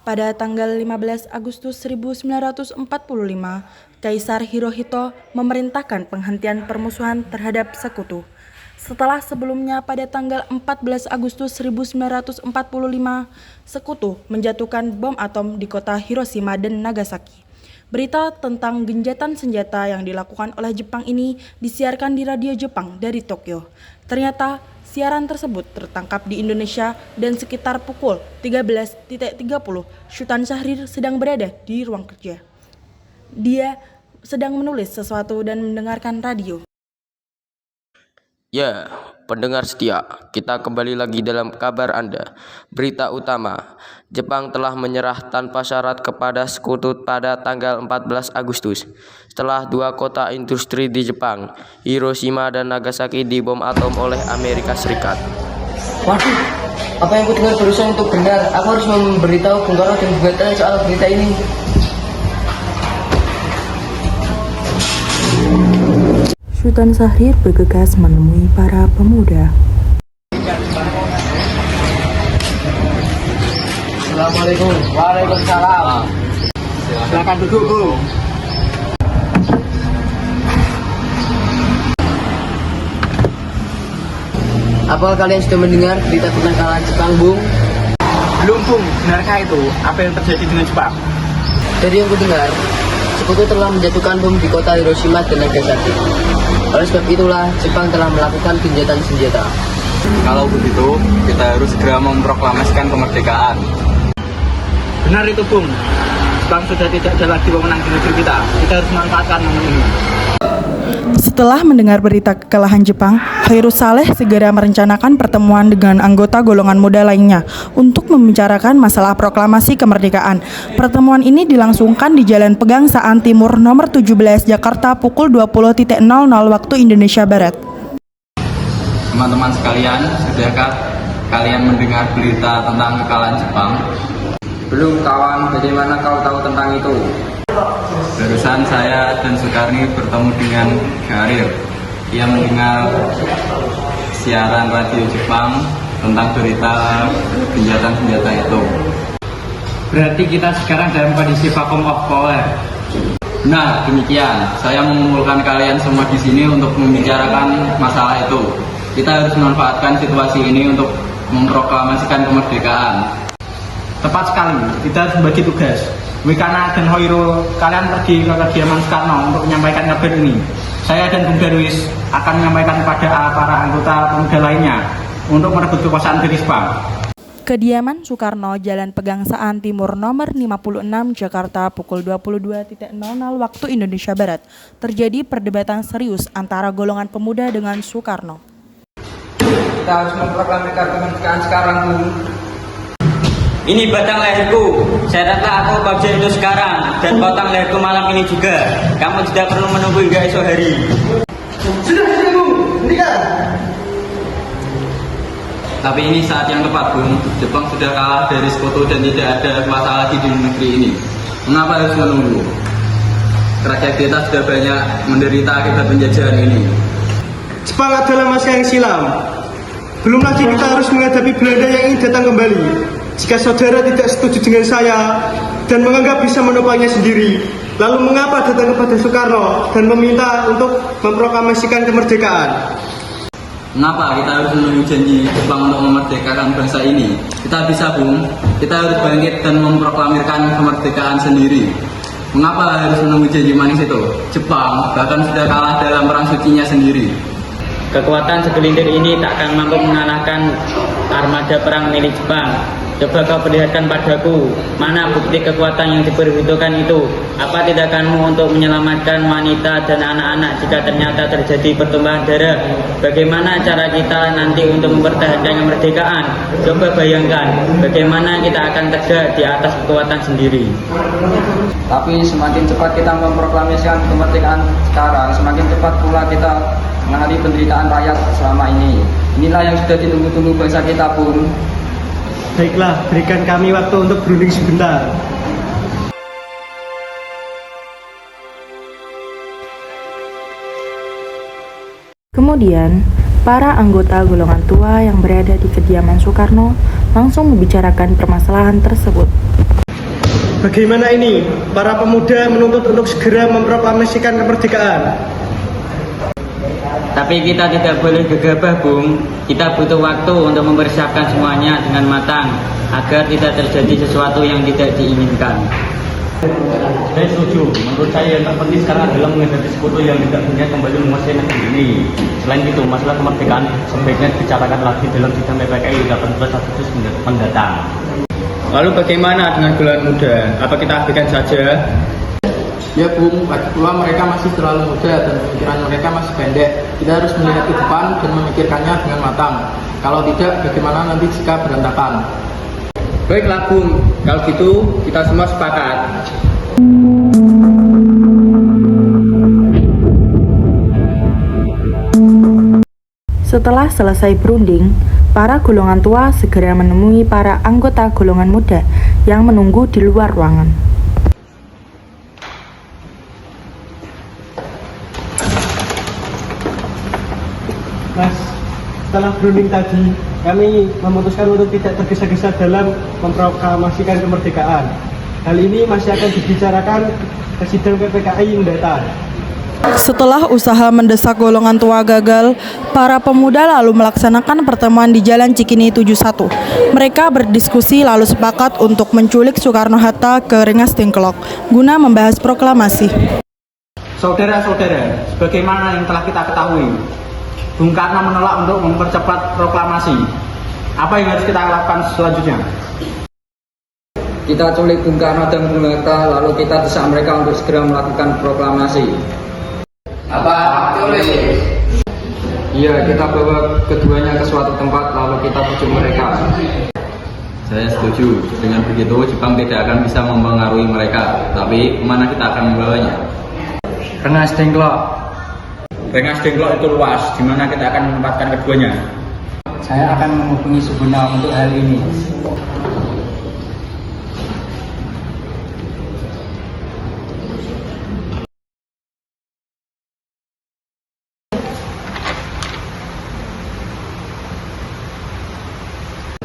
Pada tanggal 15 Agustus 1945, Kaisar Hirohito memerintahkan penghentian permusuhan terhadap Sekutu. Setelah sebelumnya pada tanggal 14 Agustus 1945, Sekutu menjatuhkan bom atom di kota Hiroshima dan Nagasaki. Berita tentang genjatan senjata yang dilakukan oleh Jepang ini disiarkan di radio Jepang dari Tokyo. Ternyata siaran tersebut tertangkap di Indonesia dan sekitar pukul 13.30 Sultan Syahrir sedang berada di ruang kerja. Dia sedang menulis sesuatu dan mendengarkan radio. Ya, pendengar setia, kita kembali lagi dalam kabar Anda. Berita utama, Jepang telah menyerah tanpa syarat kepada Sekutu pada tanggal 14 Agustus. Setelah dua kota industri di Jepang, Hiroshima dan Nagasaki dibom atom oleh Amerika Serikat. Waduh, apa yang aku dengar barusan untuk benar? Aku harus memberitahu Bung Karno dan Bu Hatta soal berita ini. Sultan Syahrir bergegas menemui para pemuda. Assalamualaikum. Waalaikumsalam. Silakan duduk, Bung. Apa kalian sudah mendengar berita tentang kekalahan Jepang, Bung? Belum, Bung. Benarkah itu? Apa yang terjadi dengan Jepang? Dari yang kudengar, Sekutu telah menjatuhkan bom di kota Hiroshima dan Nagasaki. Oleh sebab itulah, Jepang telah melakukan genjatan senjata. Kalau begitu, kita harus segera memproklamasikan kemerdekaan. Benar itu, Bung. Jepang sudah tidak ada lagi pemenang di negeri kita. Kita harus memanfaatkan momen ini. Setelah mendengar berita kekalahan Jepang, Khairul Saleh segera merencanakan pertemuan dengan anggota golongan muda lainnya untuk membicarakan masalah proklamasi kemerdekaan. Pertemuan ini dilangsungkan di Jalan Pegangsaan Timur nomor 17 Jakarta pukul 20.00 waktu Indonesia Barat. Teman-teman sekalian, sudahkah kalian mendengar berita tentang kekalahan Jepang? Belum, kawan. Bagaimana kau tahu tentang itu? Barusan saya dan Sukarni bertemu dengan Syahrir. Ia mendengar siaran radio Jepang tentang berita genjatan senjata itu. Berarti kita sekarang dalam kondisi vacuum of power. Nah, demikian. Saya mengumpulkan kalian semua di sini untuk membicarakan masalah itu. Kita harus memanfaatkan situasi ini untuk memproklamasikan kemerdekaan. Tepat sekali. Kita harus membagi tugas. Wikana dan Hoirul, kalian pergi ke kediaman Soekarno untuk menyampaikan kabar ini. Saya dan Bung Darwis akan menyampaikan kepada para anggota pemuda lainnya untuk merebut kekuasaan dari Jepang. Kediaman Soekarno, Jalan Pegangsaan Timur nomor 56 Jakarta pukul 22.00 waktu Indonesia Barat. Terjadi perdebatan serius antara golongan pemuda dengan Soekarno. Kita harus memproklamasikan kemerdekaan sekarang, Bung. Ini batang leherku, syaratlah aku bagian itu sekarang, dan potong leherku malam ini juga. Kamu tidak perlu menunggu hingga esok hari. Sudah, Bung. Hentikan. Tapi ini saat yang tepat, Bung. Jepang sudah kalah dari Sekutu dan tidak ada masalah lagi di negeri ini. Mengapa harus menunggu? Rakyat kita sudah banyak menderita akibat penjajahan ini. Jepang adalah masa yang silam. Belum lagi kita harus menghadapi Belanda yang ingin datang kembali. Jika saudara tidak setuju dengan saya dan menganggap bisa menopangnya sendiri, lalu mengapa datang kepada Soekarno dan meminta untuk memproklamasikan kemerdekaan? Mengapa kita harus menunggu janji Jepang untuk memerdekakan bangsa ini? Kita bisa, Bung. Kita harus bangkit dan memproklamirkan kemerdekaan sendiri. Mengapa harus menunggu janji manis itu? Jepang bahkan sudah kalah dalam perang sucinya sendiri. Kekuatan segelintir ini tak akan mampu mengalahkan armada perang milik Jepang. Coba kau perlihatkan padaku, mana bukti kekuatan yang diperhitungkan itu? Apa tindakanmu untuk menyelamatkan wanita dan anak-anak jika ternyata terjadi pertumpahan darah? Bagaimana cara kita nanti untuk mempertahankan kemerdekaan? Coba bayangkan, bagaimana kita akan tegak di atas kekuatan sendiri. Tapi semakin cepat kita memproklamasikan kemerdekaan sekarang, semakin cepat pula kita menghadapi penderitaan rakyat selama ini. Inilah yang sudah ditunggu-tunggu bangsa kita, Bung. Baiklah, berikan kami waktu untuk berunding sebentar. Kemudian, para anggota golongan tua yang berada di kediaman Soekarno langsung membicarakan permasalahan tersebut. Bagaimana ini? Para pemuda menuntut untuk segera memproklamasikan kemerdekaan. Tapi kita tidak boleh gegabah, Bung. Kita butuh waktu untuk mempersiapkan semuanya dengan matang agar tidak terjadi sesuatu yang tidak diinginkan. Saya setuju. Menurut saya yang terpenting sekarang adalah menghadapi sekutu yang tidak punya kembali menguasai negeri ini. Selain itu, masalah kemerdekaan sebaiknya dibicarakan lagi dalam sidang PPKI 18 Agustus mendatang. Lalu bagaimana dengan golongan muda? Apa kita abaikan saja? Ya Bung, lagi pula mereka masih terlalu muda dan pemikiran mereka masih pendek. Kita harus melihat ke depan dan memikirkannya dengan matang. Kalau tidak, bagaimana nanti jika berantakan? Baiklah, Bung. Kalau gitu, kita semua sepakat. Setelah selesai berunding, para golongan tua segera menemui para anggota golongan muda yang menunggu di luar ruangan. Mas, setelah berunding tadi, kami memutuskan untuk tidak tergesa-gesa dalam memproklamasikan kemerdekaan. Hal ini masih akan dibicarakan ke sidang PPKI mendatang. Setelah usaha mendesak golongan tua gagal, para pemuda lalu melaksanakan pertemuan di Jalan Cikini 71. Mereka berdiskusi lalu sepakat untuk menculik Soekarno-Hatta ke Rengas Dengklok guna membahas proklamasi. Saudara-saudara, sebagaimana yang telah kita ketahui, Bung Karno menolak untuk mempercepat proklamasi. Apa yang harus kita lakukan selanjutnya? Kita culik Bung Karno dan Bung Hatta, lalu kita desak mereka untuk segera melakukan proklamasi. Apa? Tulis. Iya, kita bawa keduanya ke suatu tempat, lalu kita bujuk mereka. Saya setuju. Dengan begitu, Jepang tidak akan bisa mempengaruhi mereka. Tapi kemana kita akan membawanya? Rengas Dengklok. Rengas Dengklok itu luas, di mana kita akan menempatkan keduanya. Saya akan menghubungi Subuna untuk hal ini.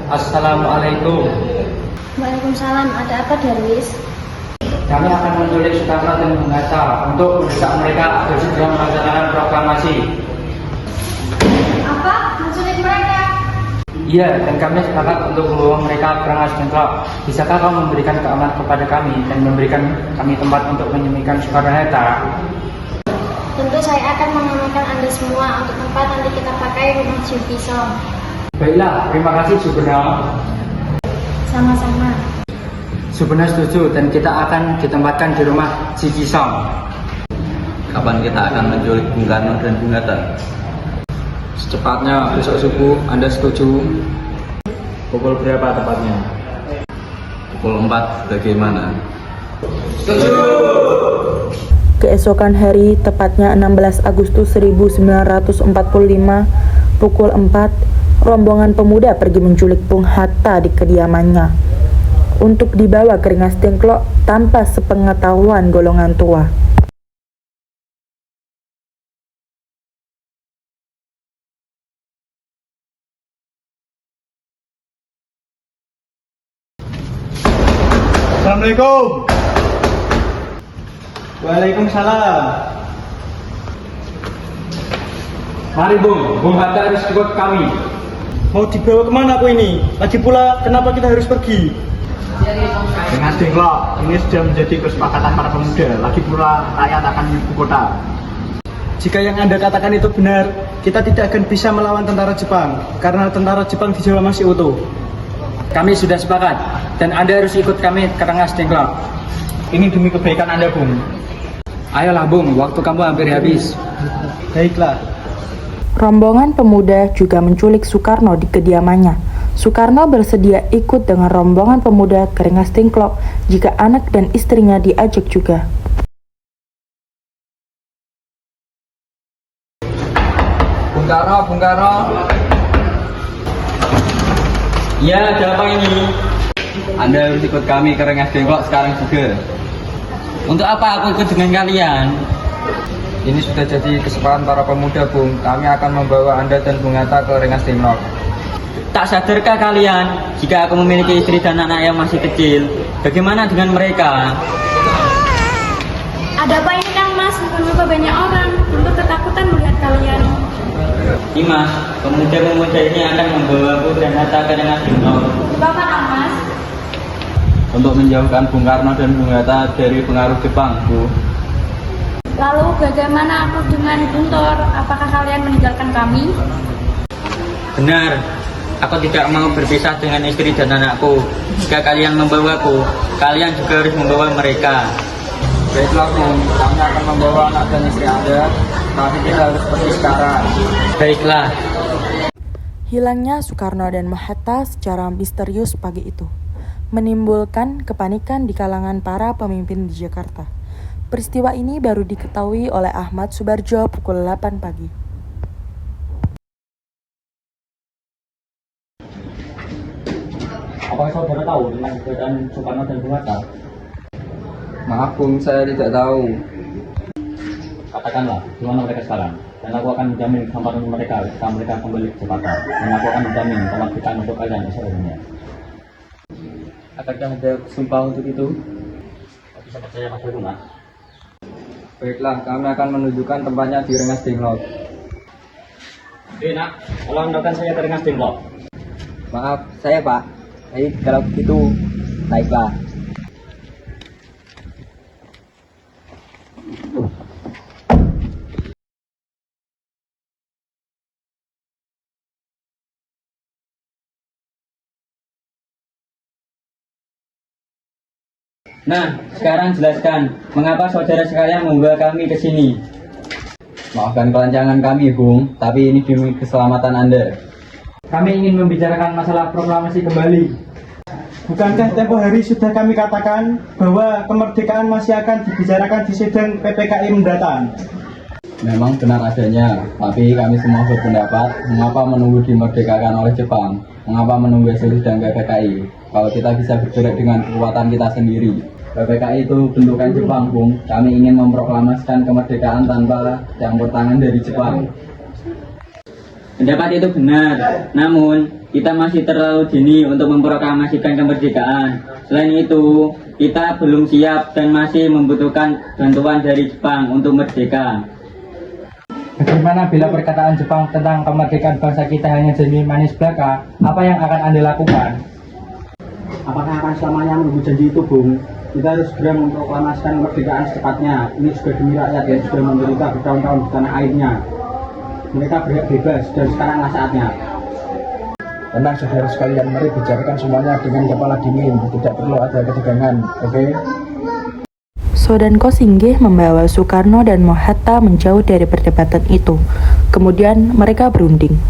Assalamualaikum. Waalaikumsalam, ada apa Darwis? Kami akan menculik Soekarno dan Bung Hatta untuk mendesak mereka agar segera melaksanakan proklamasi. Apa? Menculik mereka? Iya, dan kami sepakat untuk membawa mereka ke Rengas Dengklok. Bisakah kamu memberikan keamanan kepada kami dan memberikan kami tempat untuk menyembunyikan Soekarno-Hatta? Tentu saya akan mengamankan Anda semua untuk tempat nanti kita pakai rumah Jukisong. Baiklah, terima kasih Subena. Sama-sama. Subena setuju dan kita akan ditempatkan di rumah Jikisong. Kapan kita akan menculik Bung Karno dan Bung Hatta? Secepatnya besok subuh, Anda setuju? Pukul berapa tepatnya? Pukul 4, bagaimana? Keesokan hari, tepatnya 16 Agustus 1945, pukul 4, rombongan pemuda pergi menculik Bung Hatta di kediamannya untuk dibawa ke Rengas Dengklok tanpa sepengetahuan golongan tua. Assalamualaikum. Waalaikumsalam. Mari Bung Hatta harus ikut kami. Mau dibawa kemana aku ini? Lagi pula, kenapa kita harus pergi? Rengas Dengklok ini sudah menjadi kesepakatan para pemuda. Lagi pula rakyat akan ibu kota. Jika yang Anda katakan itu benar, kita tidak akan bisa melawan tentara Jepang karena tentara Jepang di Jawa masih utuh. Kami sudah sepakat dan Anda harus ikut kami ke Rengas Dengklok. Ini demi kebaikan Anda, Bung. Ayolah Bung, waktu kamu hampir habis. Baiklah. Rombongan pemuda juga menculik Soekarno di kediamannya. Soekarno bersedia ikut dengan rombongan pemuda ke Rengas Dengklok jika anak dan istrinya diajak juga. Bung Karno. Ya, ada apa ini? Anda harus ikut kami ke Rengas Dengklok sekarang juga. Untuk apa aku ikut dengan kalian? Ini sudah jadi kesepakatan para pemuda Bung. Kami akan membawa Anda dan Bung Hatta ke Rengas Dengklok. Tak sadarkah kalian jika aku memiliki istri dan anak yang masih kecil? Bagaimana dengan mereka? Ada apa ini Kang Mas? Kenapa banyak orang? Tentu ketakutan melihat kalian. Dimas, pemuda-pemuda ini akan membawaku dan Hatta ke Rengas Dengklok. Bapak Kang Mas? Untuk menjauhkan Bung Karno dan Bung Hatta dari pengaruh Jepang, Bu. Lalu bagaimana aku dengan Guntur? Apakah kalian meninggalkan kami? Benar, aku tidak mau berpisah dengan istri dan anakku. Jika kalian membawaku, kalian juga harus membawa mereka. Baiklah Bung, kami akan membawa anak dan istri Anda, tapi kita harus pergi sekarang. Baiklah. Hilangnya Soekarno dan Hatta secara misterius pagi itu menimbulkan kepanikan di kalangan para pemimpin di Jakarta. Peristiwa ini baru diketahui oleh Ahmad Subarjo pukul 8 pagi. Apakah saudara tahu tentang keberadaan Soekarno dan Bung Hatta? Maaf Bung, saya tidak tahu. Katakanlah, di mana mereka sekarang? Dan aku akan menjamin keselamatan mereka ketika mereka kembali ke Jakarta. Dan aku akan menjamin kemerdekaan untuk kalian di seluruh dunia. Akankah ada sumpah untuk itu? Aku bisa percaya pada Mas. Baiklah, kami akan menunjukkan tempatnya di Rengas Dengklok. Oke nak, tolong antarkan saya ke Rengas Dengklok. Maaf, saya Pak. Baik, kalau begitu, naiklah. Nah, sekarang jelaskan, mengapa saudara sekalian membawa kami ke sini? Maafkan kelancangan kami, Bung, tapi ini demi keselamatan Anda. Kami ingin membicarakan masalah proklamasi kembali. Bukankah tempo hari sudah kami katakan bahwa kemerdekaan masih akan dibicarakan di sidang PPKI mendatang? Memang benar adanya, tapi kami semua berpendapat, mengapa menunggu dimerdekakan oleh Jepang? Mengapa menunggu hasil sidang PPKI? Kalau kita bisa bergerak dengan kekuatan kita sendiri. PPKI itu bentukan Jepang, Bung. Kami ingin memproklamasikan kemerdekaan tanpa campur tangan dari Jepang. Pendapat itu benar, namun kita masih terlalu dini untuk memproklamasikan kemerdekaan. Selain itu, kita belum siap dan masih membutuhkan bantuan dari Jepang untuk merdeka. Bagaimana bila perkataan Jepang tentang kemerdekaan bangsa kita hanya jadi manis belaka? Apa yang akan Anda lakukan? Apakah akan selamanya menunggu janji itu, Bung? Kita harus segera memproklamasikan kemerdekaan secepatnya. Ini juga demi rakyat yang sudah menderita bertahun-tahun di tanah airnya. Mereka berhak bebas dan sekaranglah saatnya. Tenang saudara sekalian, mari bicarakan semuanya dengan kepala dingin. Tidak perlu ada ketegangan, oke? Soedanko Singgih membawa Soekarno dan Hatta menjauh dari perdebatan itu. Kemudian mereka berunding.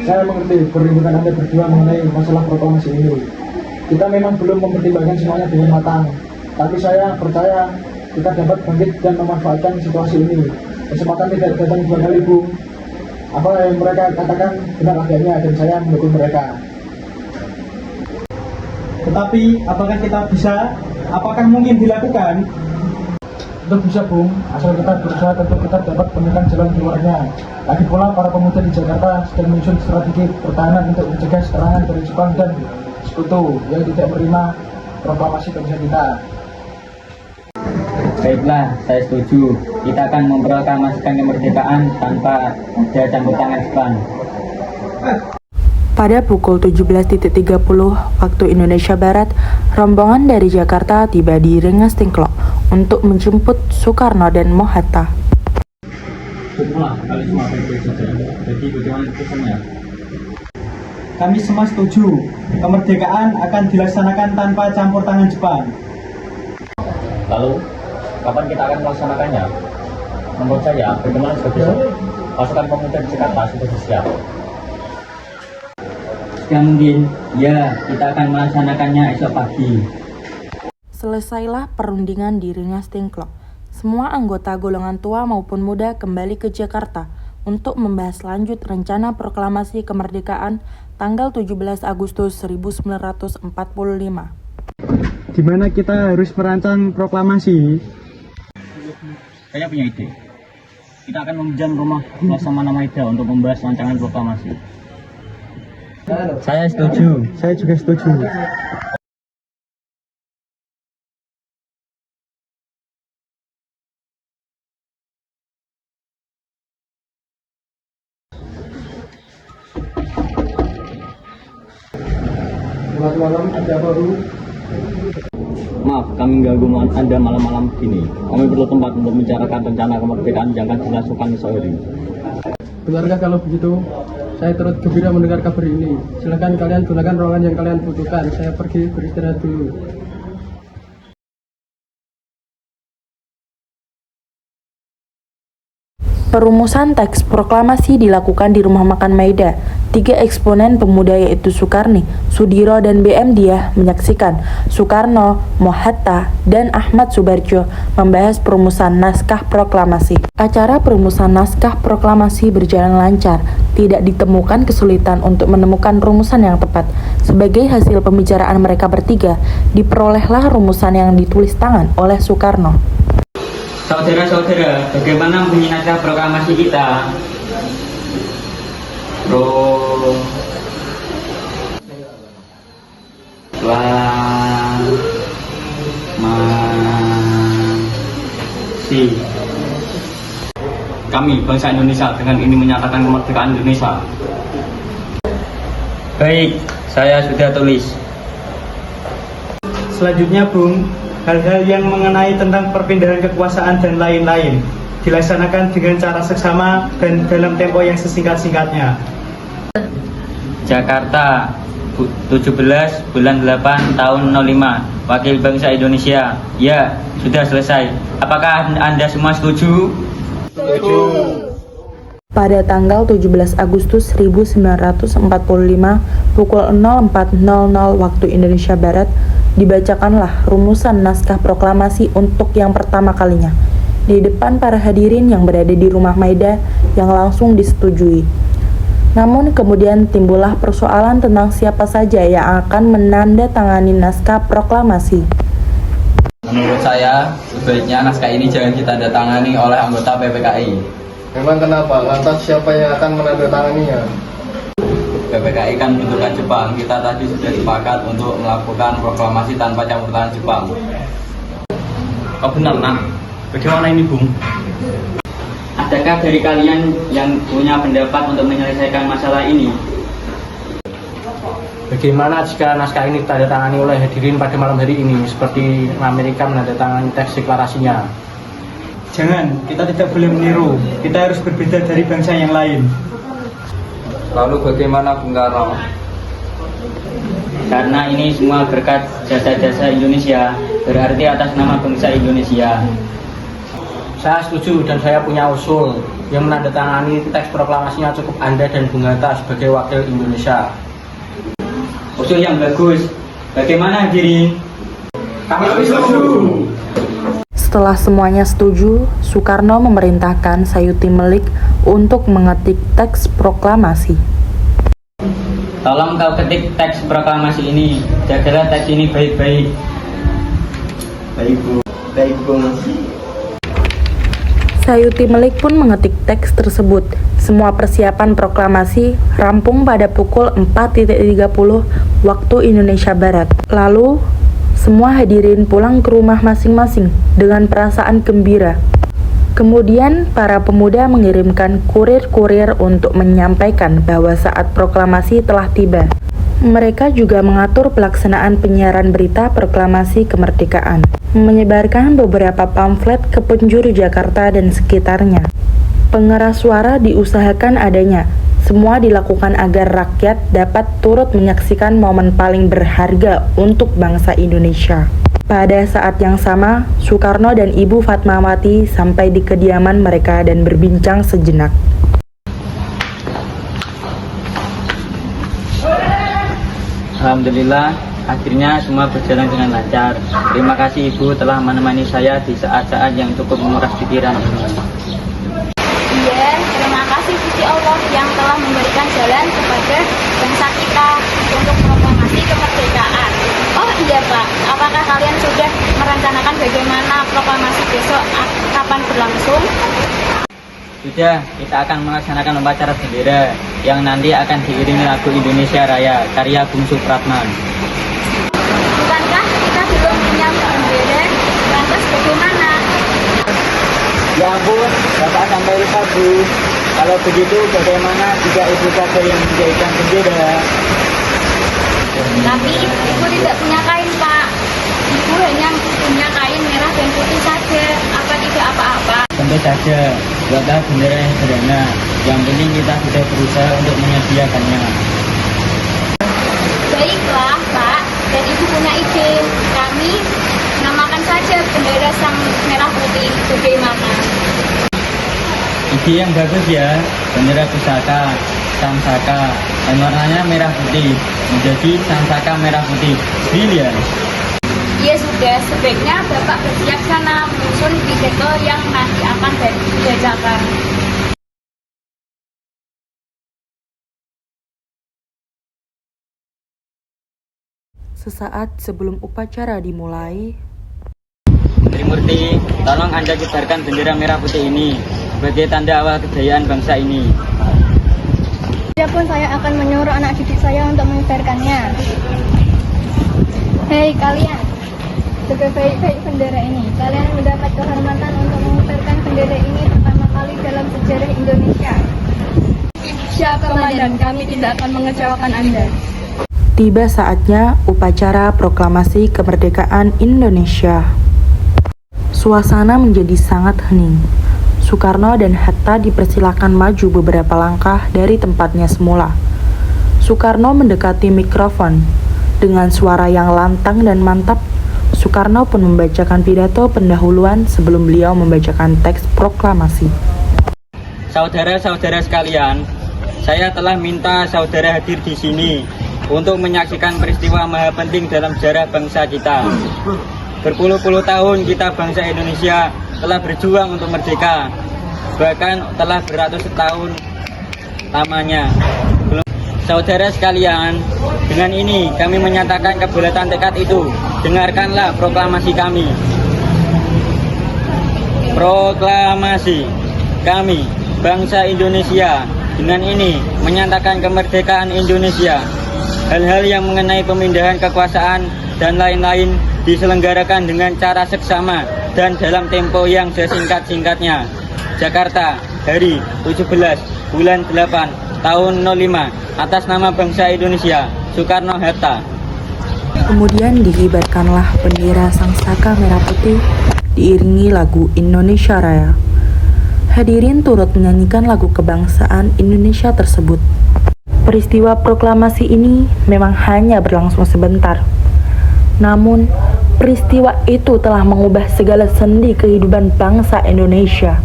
Saya mengerti perlindungan Anda berdua mengenai masalah proklamasi ini. Kita memang belum mempertimbangkan semuanya dengan matang. Tapi saya percaya kita dapat bangkit dan memanfaatkan situasi ini. Kesempatan tidak datang dua kali, Bung. Apa yang mereka katakan benar adanya dan saya mendukung mereka. Tetapi apakah kita bisa? Apakah mungkin dilakukan? Tentu bisa, Bung. Asal kita berusaha, tentu kita dapat menemukan jalan keluarnya. Lagi pula para pemuda di Jakarta sedang menyusun strategi pertahanan untuk mencegah serangan dari Jepang dan sekutu yang tidak menerima proklamasi bangsa kita. Baiklah, saya setuju. Kita akan memproklamasikan kemerdekaan tanpa ada campur tangan Jepang. Pada pukul 17.30 waktu Indonesia Barat, rombongan dari Jakarta tiba di Rengas Dengklok untuk menjemput Soekarno dan Hatta. Syukurlah kali semua baik-baik saja. Jadi bagaimana keputusannya? Kami semua setuju, kemerdekaan akan dilaksanakan tanpa campur tangan Jepang. Lalu, kapan kita akan melaksanakannya? Menurut saya, bagaimana sudah besok? Pasukan pemuda di Jakarta sudah siap. Jika mungkin, ya, kita akan melaksanakannya esok pagi. Selesailah perundingan di Rengas Dengklok. Semua anggota golongan tua maupun muda kembali ke Jakarta untuk membahas lanjut rencana proklamasi kemerdekaan tanggal 17 Agustus 1945. Di mana kita harus merancang proklamasi? Saya punya ide. kita akan meminjam rumah Laksamana Maeda untuk membahas rancangan proklamasi. Saya setuju. Saya juga setuju. Selamat malam, ada apa Bu? Maaf, kami ganggu Anda malam-malam begini. Kami perlu tempat untuk membicarakan rencana kemerdekaan yang akan dilangsungkan esok hari. Benarkah kalau begitu? Saya turut gembira mendengar kabar ini. Silakan kalian gunakan ruangan yang kalian butuhkan. Saya pergi beristirahat dulu. Perumusan teks proklamasi dilakukan di Rumah Makan Maeda. 3 eksponen pemuda yaitu Sukarni, Sudiro, dan BM Diah menyaksikan Soekarno, Mohatta, dan Ahmad Subarjo membahas perumusan naskah proklamasi. Acara perumusan naskah proklamasi berjalan lancar. Tidak ditemukan kesulitan untuk menemukan rumusan yang tepat. Sebagai hasil pembicaraan mereka bertiga, diperolehlah rumusan yang ditulis tangan oleh Soekarno. Saudara-saudara, bagaimana bunyi naskah proklamasi kita? Proklamasi. Kami, bangsa Indonesia, dengan ini menyatakan kemerdekaan Indonesia. Baik, saya sudah tulis. Selanjutnya, Bung, hal-hal yang mengenai tentang perpindahan kekuasaan dan lain-lain dilaksanakan dengan cara seksama dan dalam tempo yang sesingkat-singkatnya. Jakarta, 17 bulan 8 tahun 05, Wakil Bangsa Indonesia. Ya, sudah selesai. Apakah Anda semua setuju? Pada tanggal 17 Agustus 1945 pukul 04.00 waktu Indonesia Barat, dibacakanlah rumusan naskah proklamasi untuk yang pertama kalinya di depan para hadirin yang berada di Rumah Maeda yang langsung disetujui. Namun kemudian timbullah persoalan tentang siapa saja yang akan menandatangani naskah proklamasi. Menurut saya, sebaiknya naskah ini jangan ditandatangani oleh anggota PPKI. Memang kenapa? Lantas siapa yang akan menandatanganinya? PPKI kan bentukan Jepang. Kita tadi sudah sepakat untuk melakukan proklamasi tanpa campur tangan Jepang. Oh benar, Nak. Bagaimana ini, Bung? Adakah dari kalian yang punya pendapat untuk menyelesaikan masalah ini? Bagaimana jika naskah ini ditandatangani oleh hadirin pada malam hari ini, seperti Amerika menandatangani teks deklarasinya? Jangan, kita tidak boleh meniru. Kita harus berbeda dari bangsa yang lain. Lalu bagaimana Bung Karno? Karena ini semua berkat jasa-jasa Indonesia, berarti atas nama bangsa Indonesia. Saya setuju dan saya punya usul. Yang menandatangani teks proklamasinya cukup Anda dan Bung Hatta sebagai wakil Indonesia. Usul yang bagus. Bagaimana hadirin? Kami setuju. Setelah semuanya setuju, Soekarno memerintahkan Sayuti Melik untuk mengetik teks proklamasi. Tolong kau ketik teks proklamasi ini. Jagalah teks ini baik-baik. Baik, Bu. Baik, Bu. Sayuti Melik pun mengetik teks tersebut. Semua persiapan proklamasi rampung pada pukul 4.30 waktu Indonesia Barat. Lalu, semua hadirin pulang ke rumah masing-masing dengan perasaan gembira. Kemudian, para pemuda mengirimkan kurir-kurir untuk menyampaikan bahwa saat proklamasi telah tiba. Mereka juga mengatur pelaksanaan penyiaran berita proklamasi kemerdekaan, menyebarkan beberapa pamflet ke penjuru Jakarta dan sekitarnya. Pengeras suara diusahakan adanya. Semua dilakukan agar rakyat dapat turut menyaksikan momen paling berharga untuk bangsa Indonesia. Pada saat yang sama, Soekarno dan Ibu Fatmawati sampai di kediaman mereka dan berbincang sejenak. Alhamdulillah, akhirnya semua berjalan dengan lancar. Terima kasih Ibu telah menemani saya di saat-saat yang cukup menguras pikiran ini. Iya, terima kasih Gusti Allah yang telah memberikan jalan kepada bangsa kita untuk proklamasi kemerdekaan. Oh iya Pak, apakah kalian sudah merencanakan bagaimana proklamasi besok kapan berlangsung? Sudah, kita akan melaksanakan upacara bendera yang nanti akan diiringi lagu Indonesia Raya karya Bung Supratman. Bukankah kita belum punya bendera? Lantas bagaimana? Ya ampun, Bapak sampai lupa Bu. Kalau begitu bagaimana jika Ibu saja yang menjadikan bendera? Tapi ibu tidak punya kain, Pak. Ibu hanya punya kain merah dan putih saja. Apa tidak apa-apa? Tentu saja, buatlah bendera yang sederhana. Yang penting kita sudah berusaha untuk menyediakannya. Baiklah, Pak. Dan ibu punya ide. Kami namakan saja bendera sang merah putih. Bagaimana? Ide yang bagus ya, bendera pusaka, sang saka, dan warnanya merah putih, menjadi sang saka merah putih. Brilian. Ya sudah, sebaiknya Bapak bersiap sana menyusun pidato yang nanti akan dibacakan. Sesaat sebelum upacara dimulai, Menteri Murti, tolong Anda kibarkan bendera merah putih ini sebagai tanda awal kejayaan bangsa ini. Siapapun saya akan menyuruh anak didik saya untuk mengibarkannya. Hei kalian, sebaik-baik bendera ini, kalian mendapat kehormatan untuk mengibarkan bendera ini pertama kali dalam sejarah Indonesia. Siap, Komandan, kami tidak akan mengecewakan Anda. tiba saatnya upacara proklamasi kemerdekaan Indonesia. Suasana menjadi sangat hening. Soekarno dan Hatta dipersilakan maju beberapa langkah dari tempatnya semula. Soekarno mendekati mikrofon. Dengan suara yang lantang dan mantap, Soekarno pun membacakan pidato pendahuluan sebelum beliau membacakan teks proklamasi. Saudara-saudara sekalian, saya telah minta saudara hadir di sini untuk menyaksikan peristiwa maha penting dalam sejarah bangsa kita. Berpuluh-puluh tahun kita bangsa Indonesia telah berjuang untuk merdeka, bahkan telah beratus tahun lamanya. Saudara sekalian, dengan ini kami menyatakan kebulatan tekad itu. Dengarkanlah proklamasi kami. Proklamasi kami, bangsa Indonesia, dengan ini menyatakan kemerdekaan Indonesia. Hal-hal yang mengenai pemindahan kekuasaan dan lain-lain diselenggarakan dengan cara seksama dan dalam tempo yang sesingkat-singkatnya. Jakarta, hari 17 bulan 8 tahun 05, atas nama bangsa Indonesia, Soekarno-Hatta. Kemudian dikibarkanlah bendera sang saka merah putih diiringi lagu Indonesia Raya. Hadirin turut menyanyikan lagu kebangsaan Indonesia tersebut. Peristiwa proklamasi ini memang hanya berlangsung sebentar. Namun, peristiwa itu telah mengubah segala sendi kehidupan bangsa Indonesia.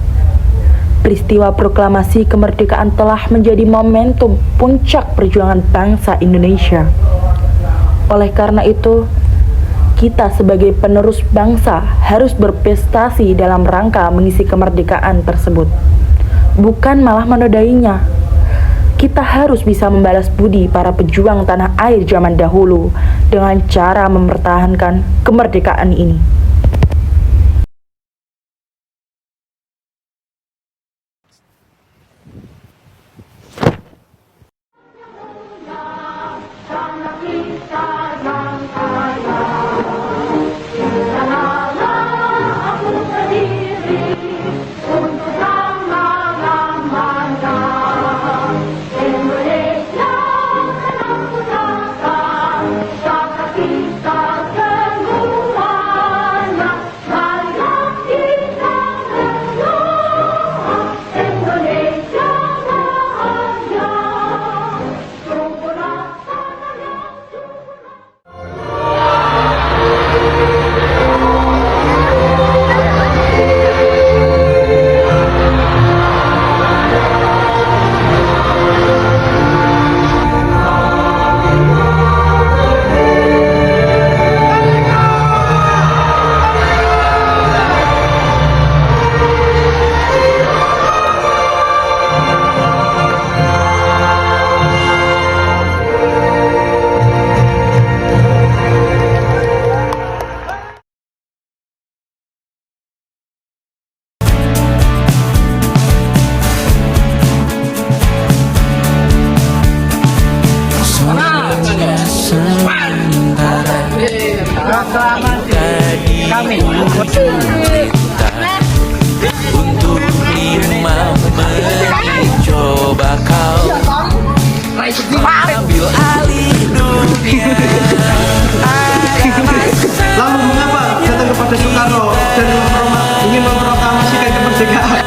Peristiwa proklamasi kemerdekaan telah menjadi momentum puncak perjuangan bangsa Indonesia. Oleh karena itu, kita sebagai penerus bangsa harus berprestasi dalam rangka mengisi kemerdekaan tersebut, bukan malah menodainya. Kita harus bisa membalas budi para pejuang tanah air zaman dahulu dengan cara mempertahankan kemerdekaan ini. ambil alih dunia. Lalu mengapa datang kepada Soekarno dan ingin memproklamasikan kemerdekaan?